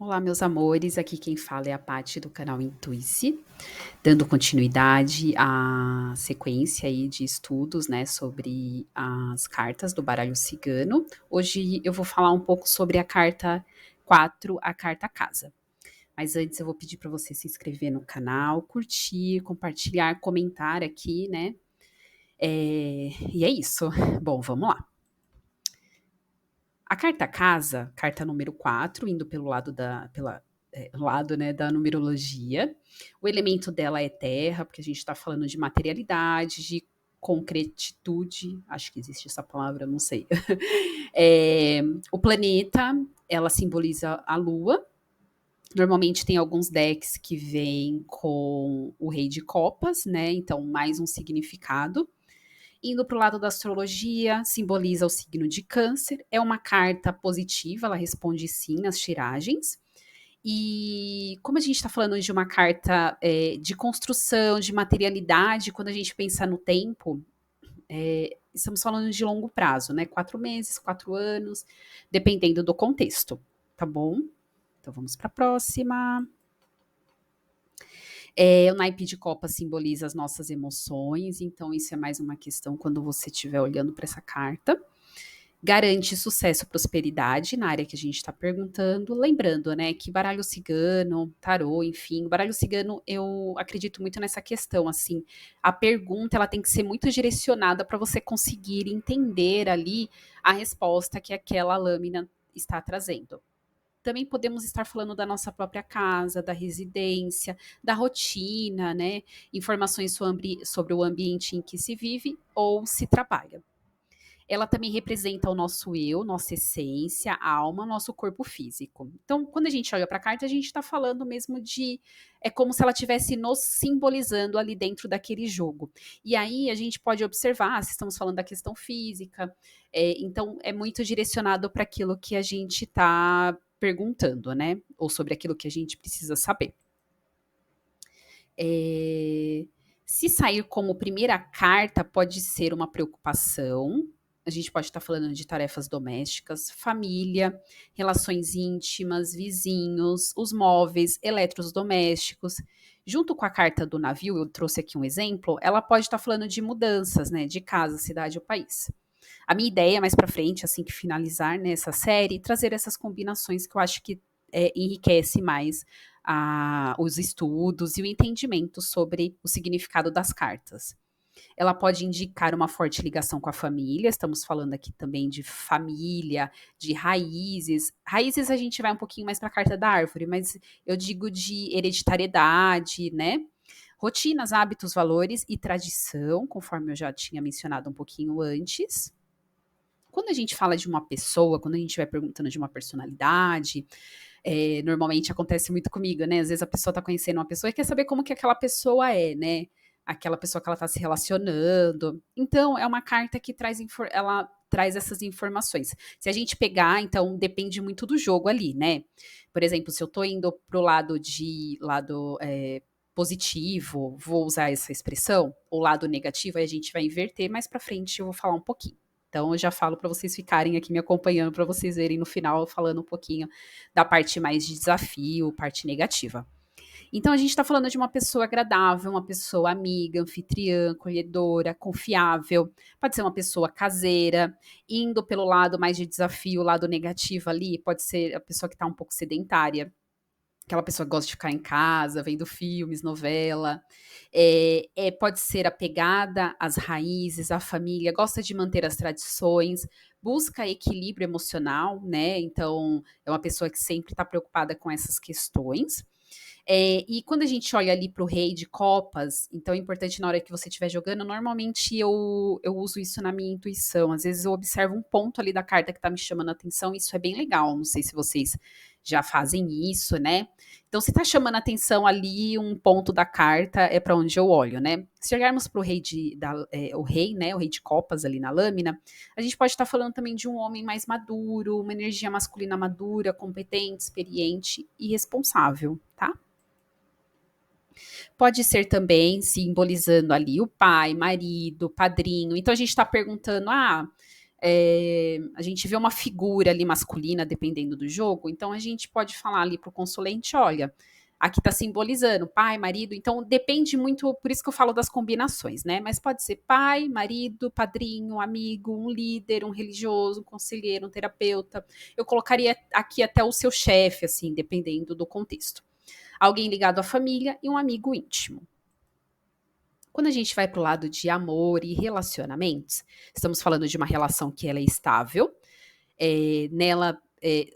Olá, meus amores, aqui quem fala é a Paty do canal Intuice, dando continuidade à sequência aí de estudos, né, sobre as cartas do baralho cigano. Hoje eu vou falar um pouco sobre a carta 4, a carta casa. Mas antes eu vou pedir para você se inscrever no canal, curtir, compartilhar, comentar aqui, né? E é isso. Bom, vamos lá. A carta casa, carta número 4, indo pelo lado lado, né, da numerologia. O elemento dela é terra, porque a gente está falando de materialidade, de concretitude, acho que existe essa palavra, não sei. O planeta, ela simboliza a lua. Normalmente tem alguns decks que vêm com o rei de copas, né? Então, mais um significado. Indo para o lado da astrologia, simboliza o signo de Câncer. É uma carta positiva, ela responde sim nas tiragens. E como a gente está falando de uma carta de construção, de materialidade, quando a gente pensa no tempo, estamos falando de longo prazo, né? 4 meses, 4 anos, dependendo do contexto, tá bom? Então vamos para a próxima. O naipe de copa simboliza as nossas emoções, então isso é mais uma questão quando você estiver olhando para essa carta. Garante sucesso e prosperidade na área que a gente está perguntando. Lembrando, né, que baralho cigano, tarô, enfim, baralho cigano, eu acredito muito nessa questão, assim, a pergunta, ela tem que ser muito direcionada para você conseguir entender ali a resposta que aquela lâmina está trazendo. Também podemos estar falando da nossa própria casa, da residência, da rotina, né? Informações sobre o ambiente em que se vive ou se trabalha. Ela também representa o nosso eu, nossa essência, alma, nosso corpo físico. Então, quando a gente olha para a carta, a gente está falando mesmo de. É como se ela estivesse nos simbolizando ali dentro daquele jogo. E aí a gente pode observar se estamos falando da questão física. Então, é muito direcionado para aquilo que a gente está perguntando, né? Ou sobre aquilo que a gente precisa saber. Se sair como primeira carta, pode ser uma preocupação. A gente pode estar falando de tarefas domésticas, família, relações íntimas, vizinhos, os móveis, eletrodomésticos. Junto com a carta do navio, eu trouxe aqui um exemplo, ela pode estar falando de mudanças, né, de casa, cidade ou país. A minha ideia mais para frente, assim que finalizar nessa série, trazer essas combinações que eu acho que enriquece mais os estudos e o entendimento sobre o significado das cartas. Ela pode indicar uma forte ligação com a família, estamos falando aqui também de família, de raízes. Raízes a gente vai um pouquinho mais para a carta da árvore, mas eu digo de hereditariedade, né? Rotinas, hábitos, valores e tradição, conforme eu já tinha mencionado um pouquinho antes. Quando a gente fala de uma pessoa, quando a gente vai perguntando de uma personalidade, normalmente acontece muito comigo, né? Às vezes a pessoa tá conhecendo uma pessoa e quer saber como que aquela pessoa é, né? Aquela pessoa que ela tá se relacionando. Então, é uma carta que ela traz essas informações. Se a gente pegar, então, depende muito do jogo ali, né? Por exemplo, se eu tô indo pro lado positivo, vou usar essa expressão, ou lado negativo, aí a gente vai inverter, mais pra frente eu vou falar um pouquinho. Então, eu já falo para vocês ficarem aqui me acompanhando, para vocês verem no final, falando um pouquinho da parte mais de desafio, parte negativa. Então, a gente está falando de uma pessoa agradável, uma pessoa amiga, anfitriã, acolhedora, confiável. Pode ser uma pessoa caseira, indo pelo lado mais de desafio, o lado negativo ali, pode ser a pessoa que está um pouco sedentária. Aquela pessoa que gosta de ficar em casa, vendo filmes, novela. Pode ser apegada às raízes, à família, gosta de manter as tradições, busca equilíbrio emocional, né? Então, é uma pessoa que sempre está preocupada com essas questões. E quando a gente olha ali para o rei de copas, então é importante na hora que você estiver jogando, normalmente eu uso isso na minha intuição. Às vezes eu observo um ponto ali da carta que está me chamando a atenção, isso é bem legal. Não sei se vocês já fazem isso, né? Então, se está chamando a atenção ali um ponto da carta, é para onde eu olho, né? Se olharmos para o rei, né? O rei de copas ali na lâmina, a gente pode estar falando também de um homem mais maduro, uma energia masculina madura, competente, experiente e responsável, tá? Pode ser também simbolizando ali o pai, marido, padrinho. Então a gente está perguntando: A gente vê uma figura ali masculina, dependendo do jogo, então a gente pode falar ali para o consulente, olha, aqui está simbolizando pai, marido, então depende muito, por isso que eu falo das combinações, né? Mas pode ser pai, marido, padrinho, amigo, um líder, um religioso, um conselheiro, um terapeuta. Eu colocaria aqui até o seu chefe, assim, dependendo do contexto. Alguém ligado à família e um amigo íntimo. Quando a gente vai para o lado de amor e relacionamentos, estamos falando de uma relação que ela é estável, nela,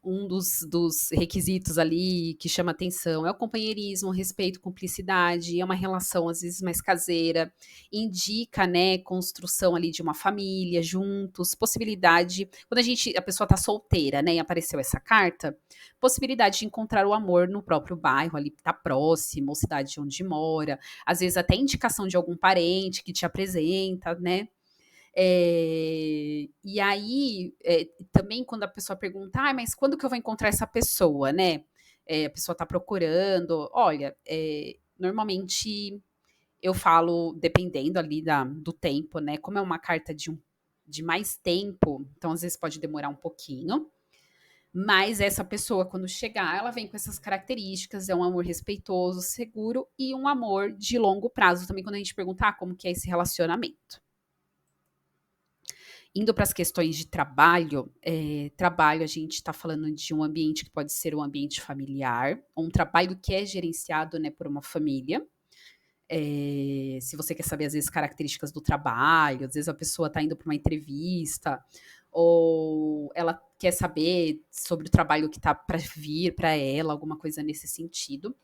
um dos requisitos ali que chama atenção é o companheirismo, o respeito, cumplicidade, é uma relação às vezes mais caseira, indica, né, construção ali de uma família juntos, possibilidade, quando a pessoa está solteira, né, e apareceu essa carta, possibilidade de encontrar o amor no próprio bairro, ali tá próximo, ou cidade onde mora, às vezes até indicação de algum parente que te apresenta, né, e aí, também quando a pessoa pergunta, mas quando que eu vou encontrar essa pessoa, né? A pessoa está procurando. Olha, normalmente eu falo, dependendo ali do tempo, né? Como é uma carta de mais tempo, então às vezes pode demorar um pouquinho. Mas essa pessoa, quando chegar, ela vem com essas características, é um amor respeitoso, seguro e um amor de longo prazo. Também quando a gente perguntar como que é esse relacionamento. Indo para as questões de trabalho a gente está falando de um ambiente que pode ser um ambiente familiar, um trabalho que é gerenciado, né, por uma família. Se você quer saber, às vezes, características do trabalho, às vezes a pessoa está indo para uma entrevista, ou ela quer saber sobre o trabalho que está para vir para ela, alguma coisa nesse sentido.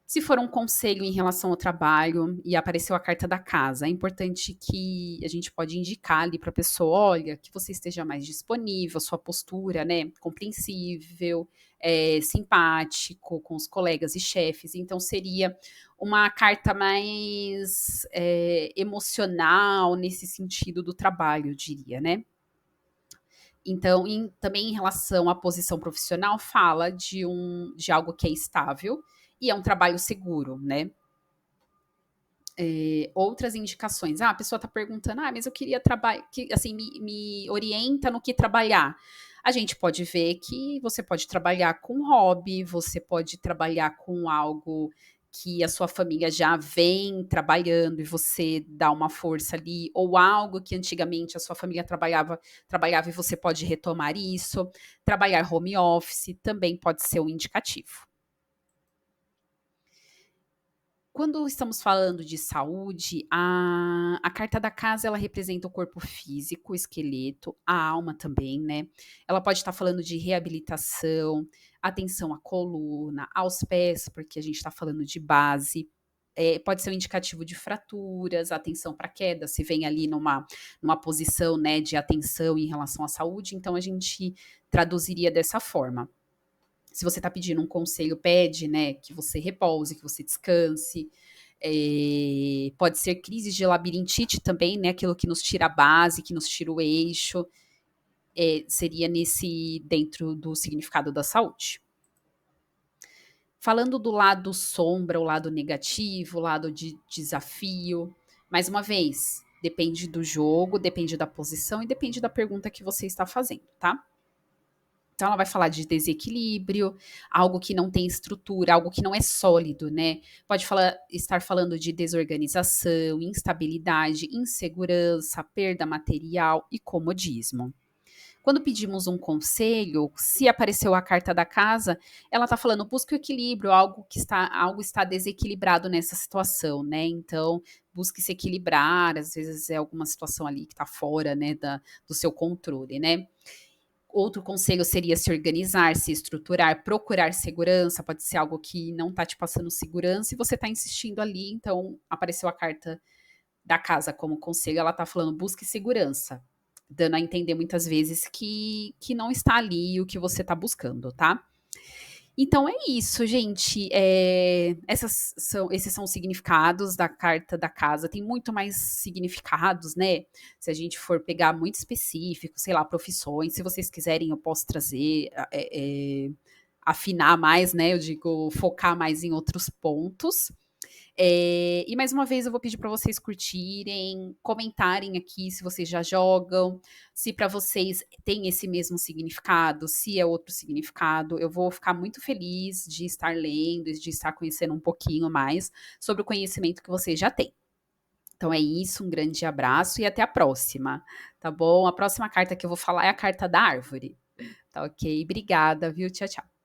Se for um conselho em relação ao trabalho e apareceu a carta da casa, é importante que a gente pode indicar ali para a pessoa, olha, que você esteja mais disponível, sua postura, né, compreensível, simpático com os colegas e chefes. Então seria uma carta mais emocional nesse sentido do trabalho, eu diria, né? Então, também em relação à posição profissional, fala de algo que é estável e é um trabalho seguro, né? Outras indicações. A pessoa está perguntando, mas eu queria trabalhar, assim, me orienta no que trabalhar. A gente pode ver que você pode trabalhar com hobby, você pode trabalhar com algo que a sua família já vem trabalhando e você dá uma força ali, ou algo que antigamente a sua família trabalhava e você pode retomar isso. Trabalhar home office também pode ser um indicativo. Quando estamos falando de saúde, a carta da casa ela representa o corpo físico, o esqueleto, a alma também, né? Ela pode estar falando de reabilitação, atenção à coluna, aos pés, porque a gente está falando de base. Pode ser um indicativo de fraturas, atenção para queda, se vem ali numa posição, né, de atenção em relação à saúde, então a gente traduziria dessa forma. Se você está pedindo um conselho, pede, né, que você repouse, que você descanse. Pode ser crise de labirintite também, né, aquilo que nos tira a base, que nos tira o eixo. Seria dentro do significado da saúde. Falando do lado sombra, o lado negativo, o lado de desafio, mais uma vez, depende do jogo, depende da posição e depende da pergunta que você está fazendo, tá? Então, ela vai falar de desequilíbrio, algo que não tem estrutura, algo que não é sólido, né? Pode estar falando de desorganização, instabilidade, insegurança, perda material e comodismo. Quando pedimos um conselho, se apareceu a carta da casa, ela está falando busque o equilíbrio, algo está desequilibrado nessa situação, né? Então, busque se equilibrar, às vezes é alguma situação ali que está fora, né, do seu controle, né? Outro conselho seria se organizar, se estruturar, procurar segurança, pode ser algo que não está te passando segurança e você está insistindo ali, então apareceu a carta da casa como conselho, ela está falando busque segurança, dando a entender muitas vezes que não está ali o que você está buscando, tá? Então é isso, gente. Esses são os significados da carta da casa. Tem muito mais significados, né? Se a gente for pegar muito específico, sei lá, profissões. Se vocês quiserem, eu posso trazer, afinar mais, né? Eu digo, focar mais em outros pontos. E mais uma vez eu vou pedir para vocês curtirem, comentarem aqui se vocês já jogam, se para vocês tem esse mesmo significado, se é outro significado. Eu vou ficar muito feliz de estar lendo, de estar conhecendo um pouquinho mais sobre o conhecimento que vocês já têm. Então é isso, um grande abraço e até a próxima, tá bom? A próxima carta que eu vou falar é a carta da árvore, tá ok? Obrigada, viu? Tchau, tchau.